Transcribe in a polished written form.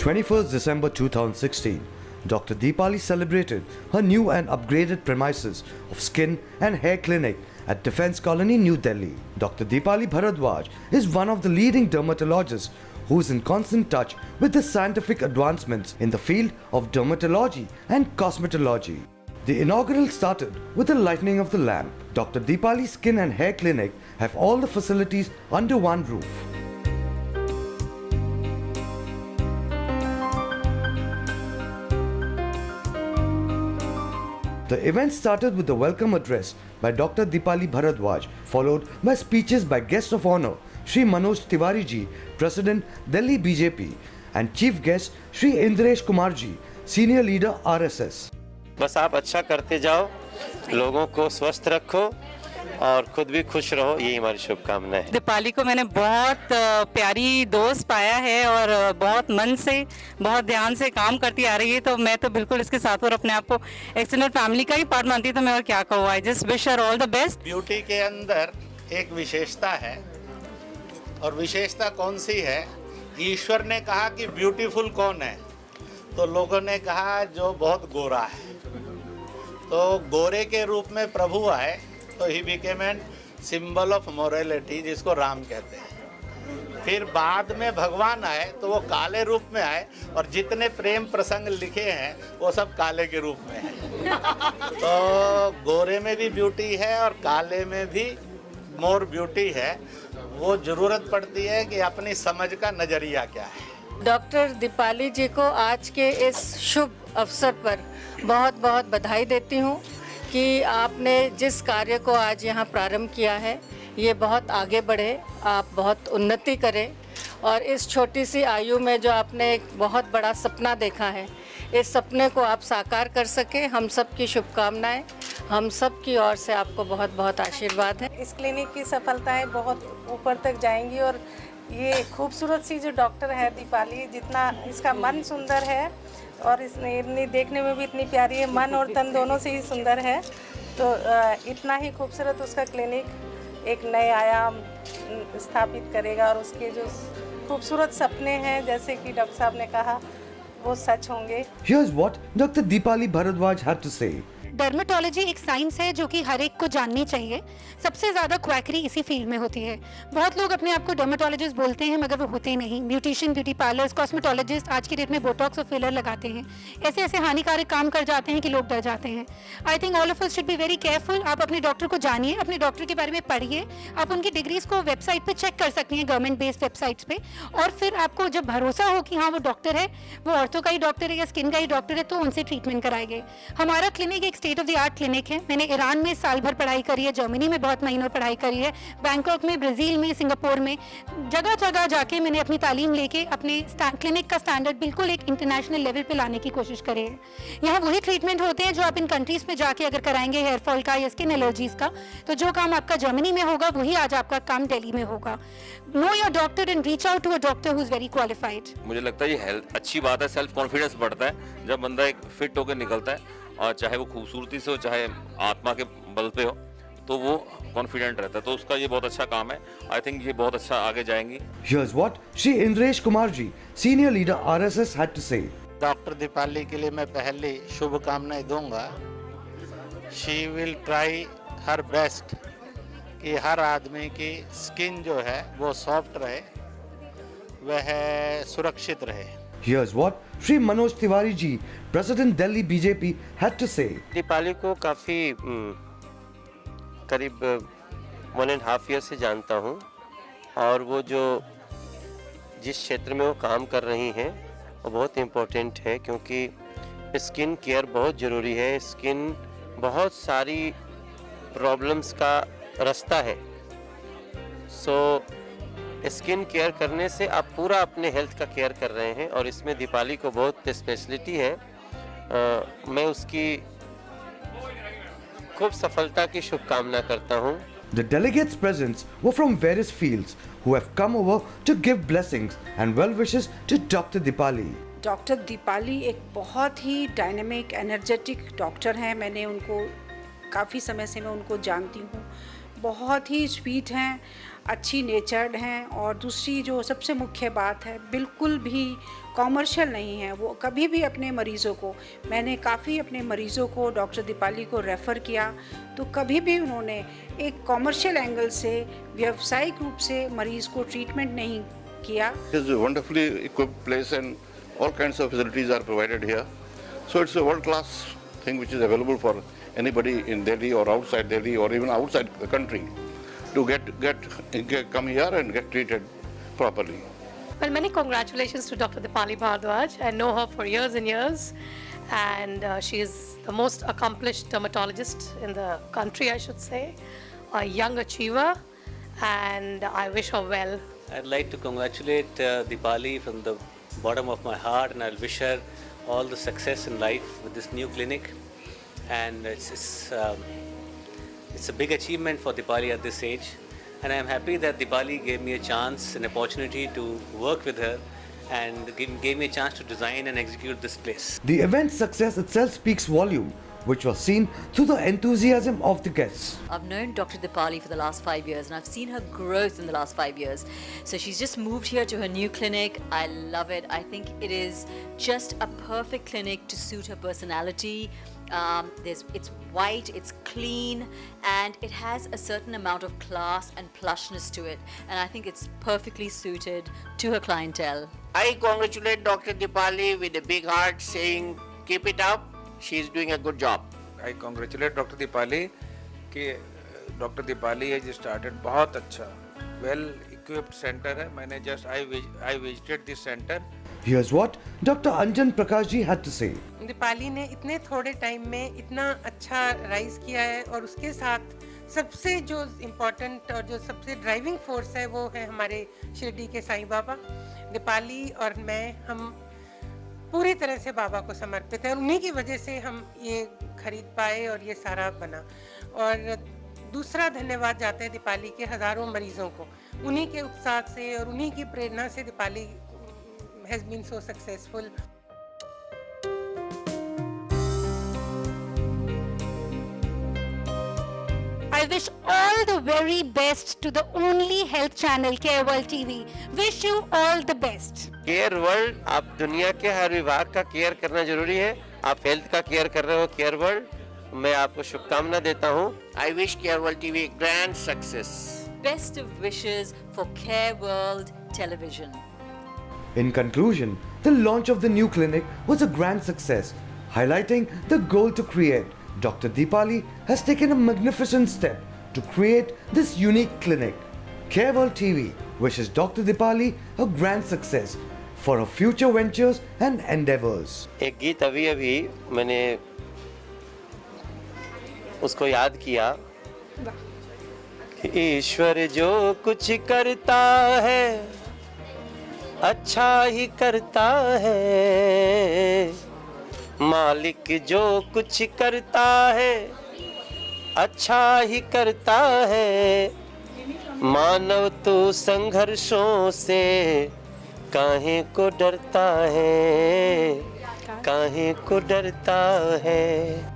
21st December 2016, Dr. Deepali celebrated her new and upgraded premises of Skin and Hair Clinic at Defence Colony, New Delhi. Dr. Deepali Bharadwaj is one of the leading dermatologists who is in constant touch with the scientific advancements in the field of dermatology and cosmetology. The inaugural started with the lighting of the lamp. Dr. Deepali Skin and Hair Clinic have all the facilities under one roof. The event started with a welcome address by Dr. Deepali Bharadwaj, followed by speeches by guest of honor Shri Manoj Tiwari ji, President Delhi BJP, and chief guest Shri Indresh Kumar ji, Senior Leader RSS. बस आप अच्छा करते जाओ, लोगों को स्वस्थ रखो और खुद भी खुश रहो, यही हमारी शुभकामनाएं है। दीपाली को मैंने बहुत प्यारी दोस्त पाया है और बहुत मन से बहुत ध्यान से काम करती आ रही है, तो मैं तो बिल्कुल इसके साथ और अपने आप को एक्सटेंडेड फैमिली का ही पार्ट मानती हूँ। तो मैं और क्या कहूँ, I just wish her all the best. Beauty के अंदर एक विशेषता है, और विशेषता कौन सी है? ईश्वर ने कहा कि ब्यूटीफुल कौन है, तो लोगों ने कहा जो बहुत गोरा है। तो गोरे के रूप में प्रभु आए तो he became an symbol of morality, जिसको राम कहते हैं। फिर बाद में भगवान आए तो वो काले रूप में आए, और जितने प्रेम प्रसंग लिखे हैं वो सब काले के रूप में हैं। तो गोरे में भी ब्यूटी है और काले में भी मोर ब्यूटी है। वो ज़रूरत पड़ती है कि अपनी समझ का नज़रिया क्या है। डॉक्टर दीपाली जी को आज के इस शुभ अवसर पर बहुत बहुत बधाई देती हूँ कि आपने जिस कार्य को आज यहाँ प्रारंभ किया है ये बहुत आगे बढ़े, आप बहुत उन्नति करें, और इस छोटी सी आयु में जो आपने एक बहुत बड़ा सपना देखा है, इस सपने को आप साकार कर सके। हम सब की शुभकामनाएं, हम सब की ओर से आपको बहुत बहुत आशीर्वाद है। इस क्लिनिक की सफलताएं बहुत ऊपर तक जाएंगी, और ये खूबसूरत सी जो डॉक्टर है दीपाली, जितना इसका मन सुंदर है और इसने इतनी देखने में भी इतनी प्यारी है, मन और तन दोनों से ही सुंदर है, तो इतना ही खूबसूरत उसका क्लिनिक एक नए आयाम स्थापित करेगा, और उसके जो खूबसूरत सपने हैं जैसे कि डॉक्टर साहब ने कहा वो सच होंगे। Here's what Dr. Deepali Bharadwaj had to say. Dermatology एक साइंस है जो कि हर एक को जाननी चाहिए। सबसे ज़्यादा क्वैकरी इसी फील्ड में होती है। बहुत लोग अपने आप को डर्मेटोलॉजिस्ट बोलते हैं मगर वो होते नहीं। ब्यूटिशियन, ब्यूटी पार्लर्स, कॉस्मेटोलॉजिस्ट आज की डेट में बोटॉक्स और फिलर लगाते हैं। ऐसे ऐसे हानिकारक काम कर जाते हैं कि लोग डर जाते हैं। I think all of us should be very careful. आप अपने डॉक्टर को जानिए, अपने डॉक्टर के बारे में पढ़िए। आप उनकी डिग्रीज को वेबसाइट पर चेक कर सकती हैं, गवर्नमेंट बेस्ड वेबसाइट्स पर, और फिर आपको जब भरोसा हो कि हाँ वो डॉक्टर है, वो ऑर्थो का ही डॉक्टर है या स्किन का ही डॉक्टर है, तो उनसे ट्रीटमेंट कराएंगे। हमारा क्लिनिक एक state of the art clinic है। मैंने ईरान में साल भर पढ़ाई करी है, जर्मनी में बहुत महीनों पढ़ाई करी है, बैंकॉक में, ब्राज़ील में, सिंगापुर में, जगह जगह जाके मैंने अपनी तालीम लेके अपने क्लिनिक का स्टैंडर्ड बिल्कुल एक इंटरनेशनल लेवल पे लाने की कोशिश करी है। यहाँ वही ट्रीटमेंट होते हैं जो आप इन कंट्रीज़ में जाके अगर कराएंगे हेयर फॉल का या स्किन एलर्जीज़ का, तो जो काम आपका जर्मनी में होगा वही आज आपका काम दिल्ली में होगा। Know your doctor and reach out to a doctor who is very qualified. मुझे लगता है ये हेल्थ अच्छी बात है, सेल्फ कॉन्फिडेंस बढ़ता है जब बंदा एक फिट होकर निकलता है, और चाहे वो खूबसूरती से हो चाहे आत्मा के बल पे हो, तो वो कॉन्फिडेंट रहता है। तो उसका ये बहुत अच्छा काम है। आई थिंक ये बहुत अच्छा आगे जाएंगी। Here's what Shri Indresh Kumar ji, Senior Leader RSS, had to say. Doctor Deepali के लिए मैं पहले शुभकामनाएं दूंगा। She will try her best कि हर आदमी की स्किन जो है वो सॉफ्ट रहे, वह सुरक्षित रहे। Here's what Shri Manoj Tiwari ji, President Delhi BJP, had to say. Deepali को काफ़ी करीब 1.5 ईयर से जानता हूँ, और वो जो जिस क्षेत्र में वो काम कर रही हैं वो बहुत इम्पोर्टेंट है, क्योंकि स्किन केयर बहुत ज़रूरी है। स्किन बहुत सारी प्रॉब्लम्स का रास्ता है। सो स्किन केयर करने से आप पूरा अपने हेल्थ का केयर कर रहे हैं, और इसमें दीपाली को बहुत स्पेशलिटी है। मैं उसकी खूब सफलता की शुभकामना करता हूँ। The delegates present were from various fields who have come over to give blessings and well wishes to Dr. Deepali. Doctor Deepali एक बहुत ही डायनामिक, एनर्जेटिक डॉक्टर हैं। मैंने उनको काफ़ी समय से मैं उनको जानती हूँ। बहुत ही स्वीट हैं, अच्छी नेचर्ड हैं, और दूसरी जो सबसे मुख्य बात है, बिल्कुल भी कॉमर्शियल नहीं है। वो कभी भी अपने मरीज़ों को, मैंने काफ़ी अपने मरीज़ों को डॉक्टर दीपाली को रेफ़र किया, तो कभी भी उन्होंने एक कॉमर्शियल एंगल से, व्यावसायिक रूप से मरीज़ को ट्रीटमेंट नहीं किया। It is a wonderfully equipped place and all kinds of facilities are provided here. So it's a world-class thing which is available for anybody in Delhi or outside Delhi or even outside the country to come here and get treated properly. Well, many congratulations to Dr. Dipali Bhardwaj. I know her for years and years, and she is the most accomplished dermatologist in the country, I should say, a young achiever, and I wish her well. I'd like to congratulate Dipali from the bottom of my heart, and I'll wish her all the success in life with this new clinic. And it's a big achievement for Dipali at this age, and I'm happy that Dipali gave me a chance, an opportunity to work with her, and gave me a chance to design and execute this place. The event's success itself speaks volume, which was seen through the enthusiasm of the guests. I've known Dr. Dipali for the last 5 years, and I've seen her growth in the last 5 years. So she's just moved here to her new clinic. I love it. I think it is just a perfect clinic to suit her personality. It's white, it's clean, and it has a certain amount of class and plushness to it. And I think it's perfectly suited to her clientele. I congratulate Dr. Dipali with a big heart, saying keep it up. She is doing a good job. I congratulate Dr. Dipali कि Dr. Dipali has started बहुत अच्छा well equipped center है. मैंने just I visited this center. Here's what Dr. Anjan Prakash ji had to say. Deepali ने इतने थोड़े time में इतना अच्छा राइज किया है, और उसके साथ सबसे जो इम्पोर्टेंट और जो सबसे ड्राइविंग फोर्स है वो है हमारे शिरडी के साईं बाबा। दीपाली और मैं, हम पूरी तरह से बाबा को समर्पित है, और उन्हीं की वजह से हम ये खरीद पाए और ये सारा बना। और दूसरा धन्यवाद जाता है दीपाली के हज़ारों मरीज़ों को, उन्हीं के उत्साह से और उन्हीं की प्रेरणा से Deepali has been so successful. I wish all the very best to the only health channel, Care World TV. Wish you all the best. Care world, आप दुनिया के हर विभाग का केयर करना जरूरी है। आप हेल्थ का केयर कर रहे हो केयर वर्ल्ड, मैं आपको शुभकामना देता हूँ। I wish care world TV grand success. Best of wishes for Care World Television. In conclusion, the launch of the new clinic was a grand success, highlighting the goal to create. Dr. Dipali has taken a magnificent step to create this unique clinic. Care World TV wishes Dr. Dipali a grand success for her future ventures and endeavors. एक गीत अभी अभी मैंने उसको याद किया कि ईश्वर जो कुछ करता है अच्छा ही करता है, मालिक जो कुछ करता है अच्छा ही करता है, मानव तो संघर्षों से काहे को डरता है, काहे को डरता है।